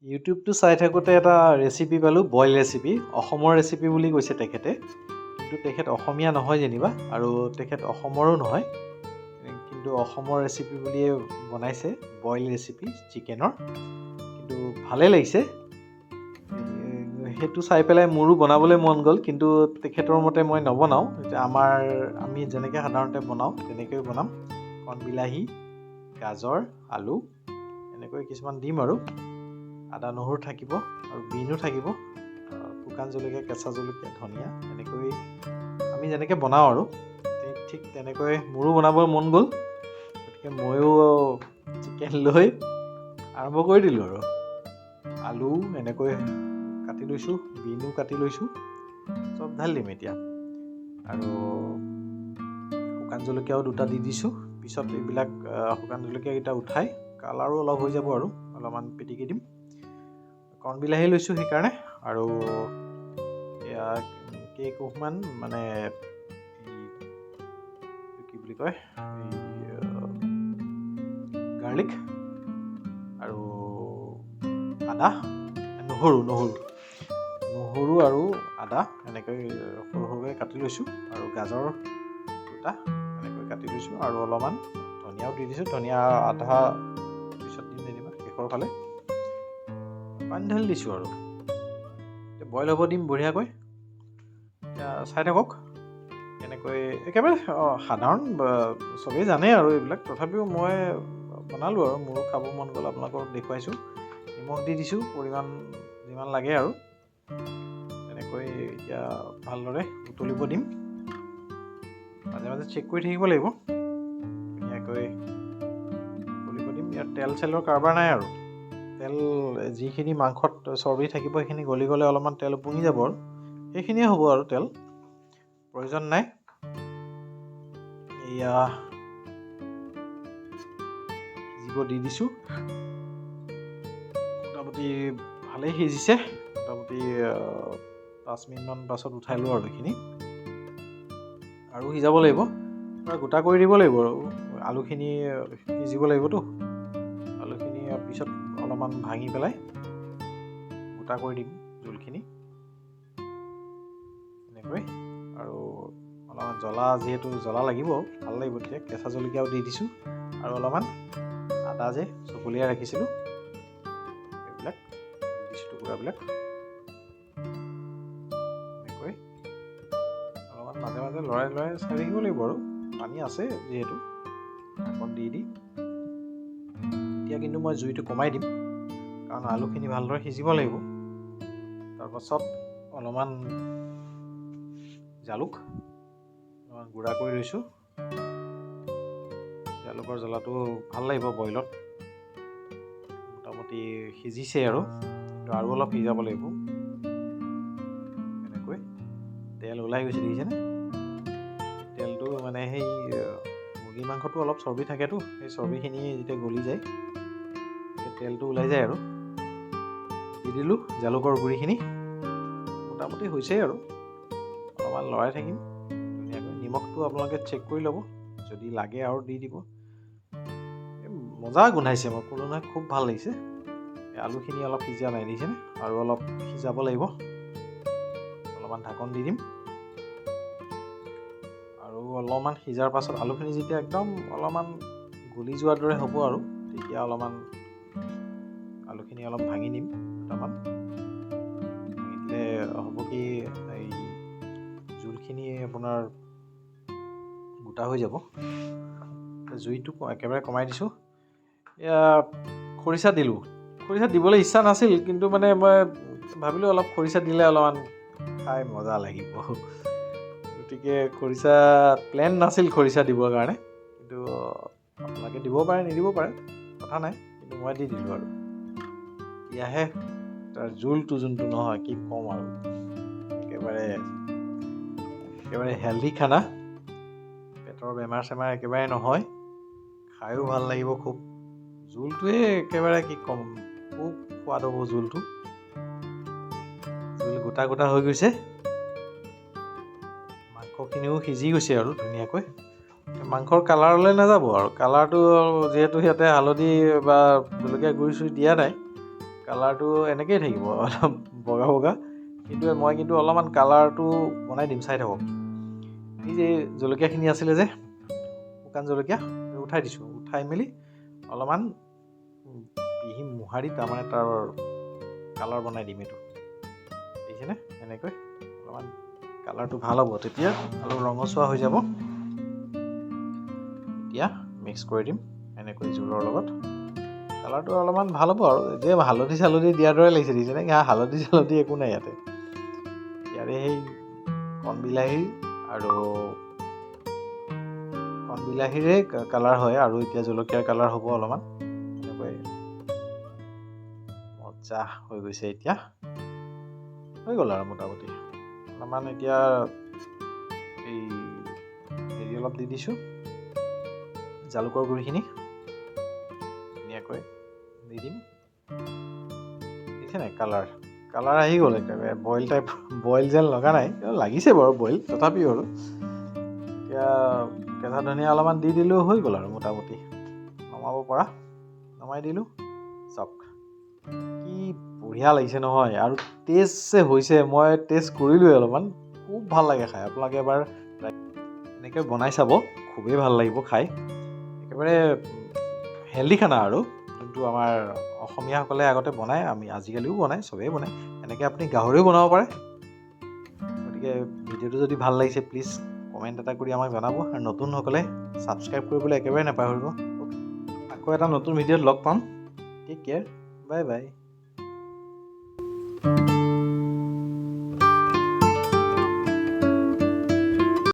ইউটিউবটো চাই থাকোঁতে এটা ৰেচিপি পালোঁ, বইল ৰেচিপি। অসমৰ ৰেচিপি বুলি কৈছে তেখেতে। কিন্তু তেখেত অসমীয়া নহয় যেনিবা, আৰু তেখেত অসমৰো নহয়। কিন্তু অসমৰ ৰেচিপি বুলিয়ে বনাইছে, বইল ৰেচিপি চিকেনৰ। কিন্তু ভালেই লাগিছে। সেইটো চাই পেলাই মোৰো বনাবলৈ মন গ'ল, কিন্তু তেখেতৰ মতে মই নবনাওঁ। আমি যেনেকৈ সাধাৰণতে বনাওঁ তেনেকৈ বনাম। কণ বিলাহী, গাজৰ, আলু এনেকৈ কিছুমান দিম আৰু। আদা নহৰু থাকিব আৰু বিনো থাকিব, শুকান জলকীয়া, কেঁচা জলকীয়া, ধনিয়া, এনেকৈ আমি যেনেকৈ বনাওঁ আৰু ঠিক তেনেকৈ মোৰো বনাবৰ মন গ'ল। গতিকে ময়ো চিকেন লৈ আৰম্ভ কৰি দিলোঁ আৰু। আলু এনেকৈ কাটি লৈছোঁ, বিনো কাটি লৈছোঁ, চব ঢালি দিম এতিয়া। আৰু শুকান জলকীয়াও 2টা দি দিছোঁ। পিছত এইবিলাক শুকান জলকীয়াকেইটা উঠাই কালাৰো অলপ হৈ যাব আৰু অলপমান পিটিকি দিম। কণ বিলাহী লৈছোঁ সেইকাৰণে। আৰু এয়া কেইকোষমান মানে কি বুলি কয়, গাৰ্লিক আৰু আদা, নহৰু আৰু আদা এনেকৈ সৰু সৰুকৈ কাটি লৈছোঁ। আৰু গাজৰ 2টা এনেকৈ কাটি লৈছোঁ। আৰু অলপমান ধনিয়াও দি দিছোঁ। ধনিয়া আধা পিছত দিম যেনিবা, শেষৰ ফালে। পানী ঢালি দিছোঁ আৰু এতিয়া বইল হ'ব দিম বঢ়িয়াকৈ। এতিয়া চাই থাকক এনেকৈ। একেবাৰে সাধাৰণ, চবেই জানে আৰু এইবিলাক। তথাপিও মই বনালোঁ আৰু মোৰো খাব মন গ'ল, আপোনালোকক দেখুৱাইছোঁ। নিমখ দি দিছোঁ পৰিমাণ যিমান লাগে আৰু। তেনেকৈ এতিয়া ভালদৰে উতলিব দিম। মাজে মাজে চেক কৰি থাকিব লাগিব। ধুনীয়াকৈ উতলিব দিম। ইয়াত তেল চেলৰ কাৰবাৰ নাই আৰু। তেল যিখিনি মাংসত চৰ্বি থাকিব সেইখিনি গলি গ'লে অলপমান তেল উপঙি যাব আৰু সেইখিনিয়ে হ'ব আৰু। তেল প্ৰয়োজন নাই। এয়া সিজিব দি দিছোঁ। মোটামুটি ভালেই সিজিছে। মোটামুটি 5 মিনিটমান পাছত উঠাই লওঁ আৰু এইখিনি। আৰু সিজাব লাগিব, গোটা কৰি দিব লাগিব আৰু। আলুখিনি সিজিব লাগিবতো। আলুখিনি পিছত অলপমান ভাঙি পেলাই গোটা কৰি দিম জোলখিনি এনেকৈ। আৰু অলপমান যিহেতু জ্বলা লাগিব, ভাল লাগিব তেতিয়া। কেঁচা জলকীয়াও দি দিছোঁ। আৰু অলপমান আদা যে চকলিয়াই ৰাখিছিলোঁ এইবিলাক দি দিছোঁ, টুকুৰাবিলাক এনেকৈ। অলপমান মাজে মাজে লৰাই চাই থাকিব লাগিব আৰু। পানী আছে যিহেতু, ঢাকন দি এতিয়া কিন্তু মই জুইটো কমাই দিম, কাৰণ আলুখিনি ভালদৰে সিজিব লাগিব। তাৰপাছত অলপমান জালুক অলপমান গুড়া কৰি লৈছোঁ। জালুকৰ জ্বলাটো ভাল লাগিব বইলত। মোটামুটি সিজিছে আৰু, কিন্তু আৰু অলপ সিজাব লাগিব। এনেকৈ তেল ওলাই গৈছে, দেখিছেনে? তেলটো মানে সেই মুৰ্গী মাংসটো অলপ চৰ্বি থাকেতো, সেই চৰ্বিখিনি যেতিয়া গলি যায় তেলটো ওলাই যায় আৰু। দি দিলোঁ জালুকৰ গুড়িখিনি। মোটামুটি হৈছেই আৰু। অলপমান লৰাই থাকিম ধুনীয়াকৈ। নিমখটো আপোনালোকে চেক কৰি ল'ব, যদি লাগে আৰু দি দিব। মজা গোন্ধাইছে, মই ক'লোঁ নহয়, খুব ভাল লাগিছে। আলুখিনি অলপ সিজা নাই, দেখিছেনে? আৰু অলপ সিজাব লাগিব। অলপমান ঢাকন দি দিম। আৰু অলপমান সিজাৰ পাছত আলুখিনি যেতিয়া একদম অলপমান গলি যোৱাৰ দৰে হ'ব আৰু, তেতিয়া অলপমান আলুখিনি অলপ ভাঙি দিম। দুটামান ভাঙি দিলে হ'ব কি, এই জোলখিনি আপোনাৰ গোটা হৈ যাব। জুইটো একেবাৰে কমাই দিছোঁ। এয়া খৰিচা দিলোঁ। খৰিচা দিবলৈ ইচ্ছা নাছিল, কিন্তু মানে মই ভাবিলোঁ অলপ খৰিচা দিলে অলপমান খাই মজা লাগিব। গতিকে খৰিচা প্লেন নাছিল খৰিচা দিবৰ কাৰণে, কিন্তু আপোনালোকে দিব পাৰে, নিদিব পাৰে, কথা নাই। কিন্তু মই দি দিলোঁ আৰু। এয়াহে তাৰ জোলটো যোনটো নহয়, কি ক'ম আৰু। একেবাৰে হেল্ডি খানা। পেটৰ বেমাৰ চেমাৰ একেবাৰে নহয়, খায়ো ভাল লাগিব খুব। জোলটোৱে একেবাৰে কি ক'ম, খুব সোৱাদ হ'ব জোলটো। জোল গোটা গোটা হৈ গৈছে। মাংসখিনিও সিজি গৈছে আৰু ধুনীয়াকৈ। মাংসৰ কালাৰলৈ নাযাব আৰু। কালাৰটো যিহেতু সিহঁতে হালধি বা জলকীয়া গুড়ি চুৰি দিয়া নাই, কালাৰটো এনেকেই থাকিব অলপ বগা বগা, কিন্তু মই কিন্তু অলপমান কালাৰটো বনাই দিম, চাই থাকক। এই যে জলকীয়াখিনি আছিলে যে শুকান জলকীয়া উঠাই দিছোঁ, উঠাই মেলি অলপমান পিহি মোহাৰি তাৰমানে তাৰ কালাৰ বনাই দিম। এইটো দেখিছেনে? এনেকৈ অলপমান কালাৰটো ভাল হ'ব, তেতিয়া অলপ ৰঙচুৱা হৈ যাব। এতিয়া মিক্স কৰি দিম এনেকৈ জোলৰ লগত। কালাৰটো অলপমান ভাল হ'ব আৰু এতিয়া হালধি চালধি দিয়াৰ দৰে লাগিছে, দেখিছেনে? হালধি চালধি একো নাই ইয়াতে। ইয়াৰে সেই কণবিলাহী আৰু কণবিলাহীৰে কালাৰ হয়, আৰু এতিয়া জলকীয়াৰ কালাৰ হ'ব অলপমান এনেকৈ। মজা হৈ গৈছে। এতিয়া হৈ গ'ল আৰু মোটামুটি। অলপমান এতিয়া এই হেৰি অলপ দি দিছোঁ, জালুকৰ গুড়িখিনি ধুনীয়াকৈ দি দিম। দেখিছে নাই কালাৰ আহি গ'ল একেবাৰে বইল যেন লগা নাই, লাগিছে বাৰু বইল, তথাপিও আৰু এতিয়া কেঁচা ধনিয়া অলপমান দি দিলেও হৈ গ'ল আৰু মোটামুটি নমাব পৰা। নমাই দিলোঁ, চাওক কি বঢ়িয়া লাগিছে নহয়। আৰু টেষ্ট হৈছে, মই টেষ্ট কৰিলোঁৱেই অলপমান, খুব ভাল লাগে খাই। আপোনালোকে এবাৰ এনেকৈ বনাই চাব, খুবেই ভাল লাগিব খাই। একেবাৰে হেল্ডি খানা আৰু যোনটো আমাৰ অসমীয়াসকলে আগতে বনায়, আমি আজিকালিও বনায়, চবেই বনায়। এনেকৈ আপুনি গাহৰিও বনাব পাৰে। গতিকে ভিডিঅ'টো যদি ভাল লাগিছে প্লিজ কমেণ্ট এটা কৰি আমাক জনাব, আৰু নতুনসকলে ছাবস্ক্ৰাইব কৰিবলৈ একেবাৰে নাপাহৰিব। আকৌ এটা নতুন ভিডিঅ'ত লগ পাম। টেক কেয়াৰ, বাই বাই।